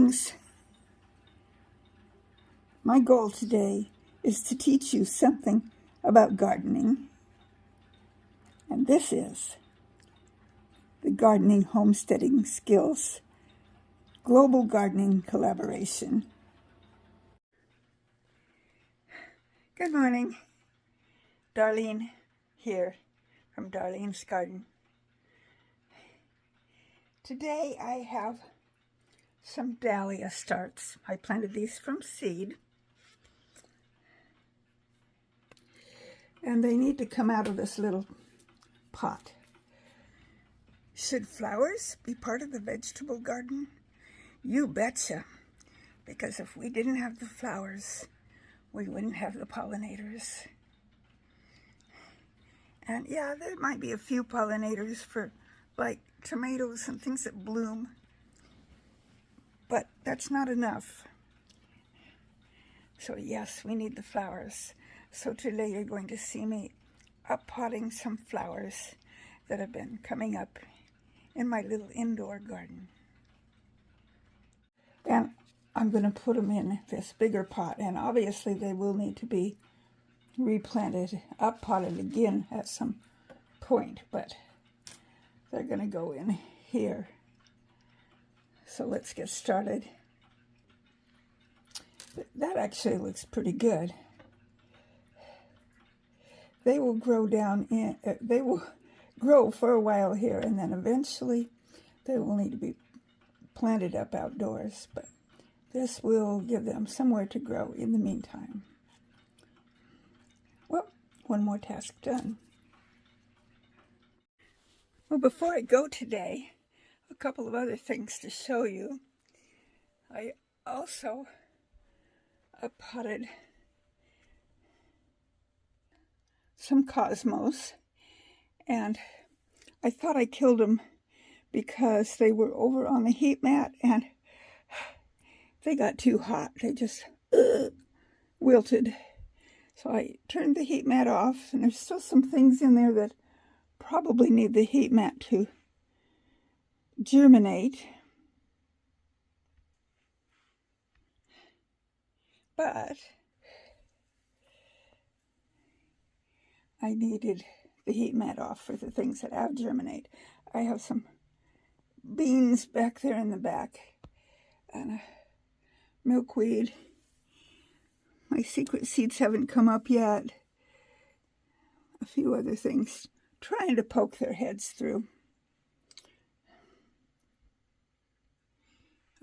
Greetings. My goal today is to teach you something about gardening, and this is the Gardening Homesteading Skills Global Gardening Collaboration. Good morning. Darlene here from Darlene's Garden. Today I have some dahlia starts. I planted these from seed, and they need to come out of this little pot. Should flowers be part of the vegetable garden? You betcha, because if we didn't have the flowers, we wouldn't have the pollinators. And yeah, there might be a few pollinators for like tomatoes and things that bloom, but that's not enough. So yes, we need the flowers. So today you're going to see me uppotting some flowers that have been coming up in my little indoor garden. And I'm going to put them in this bigger pot, and obviously they will need to be replanted, uppotted again at some point, but they're going to go in here. So let's get started. That actually looks pretty good. They will grow down in, they will grow for a while here, and then eventually they will need to be planted up outdoors, but this will give them somewhere to grow in the meantime. Well, one more task done. Well, before I go today, a couple of other things to show you. I also uppotted some cosmos, and I thought I killed them because they were over on the heat mat and they got too hot. They just wilted. So I turned the heat mat off, and there's still some things in there that probably need the heat mat to germinate. But I needed the heat mat off for the things that have germinate. I have some beans back there in the back, and a milkweed. My secret seeds haven't come up yet. A few other things trying to poke their heads through.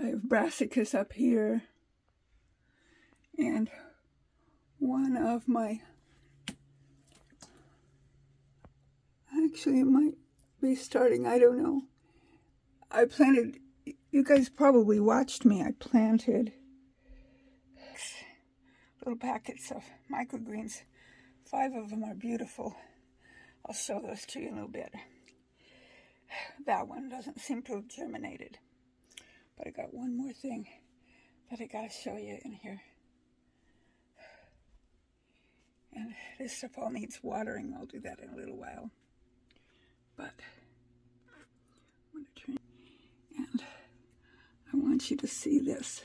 I have brassicas up here, and one of my, actually it might be starting, I don't know. I planted, you guys probably watched me, I planted little packets of microgreens. 5 of them are beautiful. I'll show those to you in a little bit. That one doesn't seem to have germinated. But I got one more thing that I gotta show you in here. And this stuff all needs watering. I'll do that in a little while. But I'm gonna turn, and I want you to see this.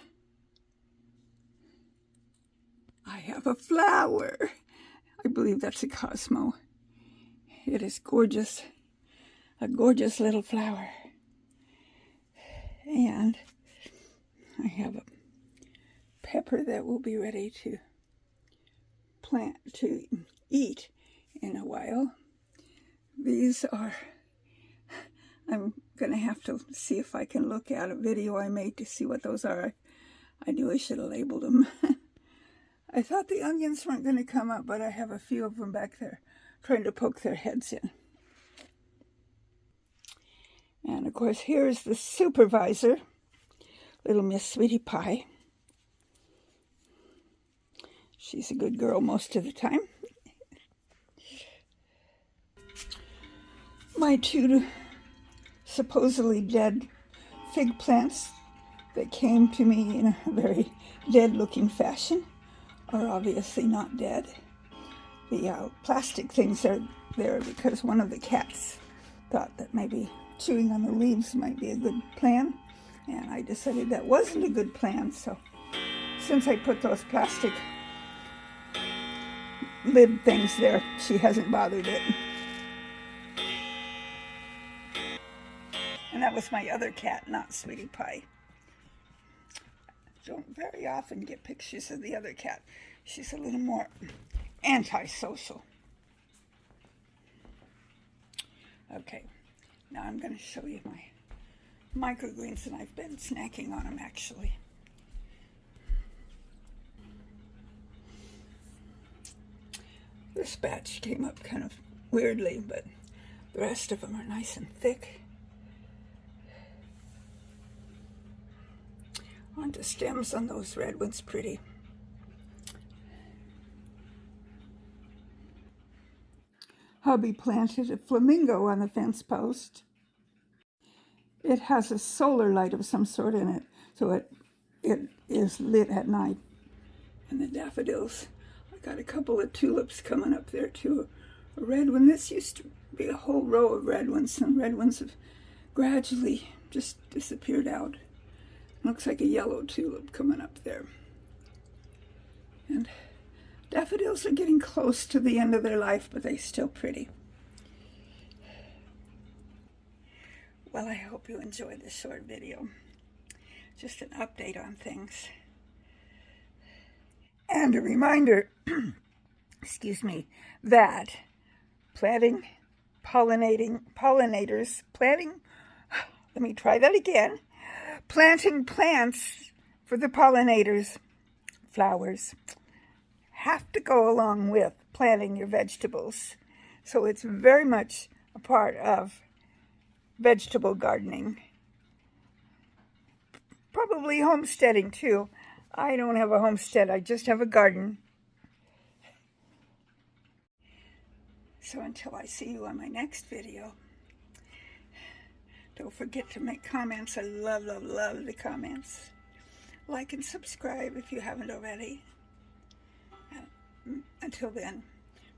I have a flower. I believe that's a cosmo. It is gorgeous. A gorgeous little flower. And I have a pepper that will be ready to plant, to eat in a while. These are, I'm going to have to see if I can look at a video I made to see what those are. I knew I should have labeled them. I thought the onions weren't going to come up, but I have a few of them back there trying to poke their heads in. And of course, here's the supervisor, little Miss Sweetie Pie. She's a good girl most of the time. My 2 supposedly dead fig plants that came to me in a very dead-looking fashion are obviously not dead. The plastic things are there because one of the cats thought that maybe chewing on the leaves might be a good plan. And I decided that wasn't a good plan, so since I put those plastic lid things there, she hasn't bothered it. And that was my other cat, not Sweetie Pie. Don't very often get pictures of the other cat. She's a little more antisocial. Okay, now I'm going to show you my microgreens, and I've been snacking on them actually. This batch came up kind of weirdly, but the rest of them are nice and thick. Aren't the stems on those red ones pretty? Hubby planted a flamingo on the fence post. It has a solar light of some sort in it, so it is lit at night. And the daffodils, I got a couple of tulips coming up there too. A red one. This used to be a whole row of red ones. Some red ones have gradually just disappeared out. Looks like a yellow tulip coming up there. And daffodils are getting close to the end of their life, but they're still pretty. Well, I hope you enjoyed this short video. Just an update on things. And a reminder, excuse me, that pollinators, let me try that again. Planting plants for the pollinators, flowers, have to go along with planting your vegetables. So it's very much a part of vegetable gardening. Probably homesteading too. I don't have a homestead, I just have a garden. So until I see you on my next video, don't forget to make comments. I love, love, love the comments. Like and subscribe if you haven't already. Until then,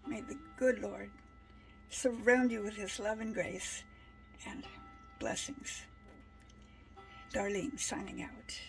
may the good Lord surround you with his love and grace and blessings. Darlene signing out.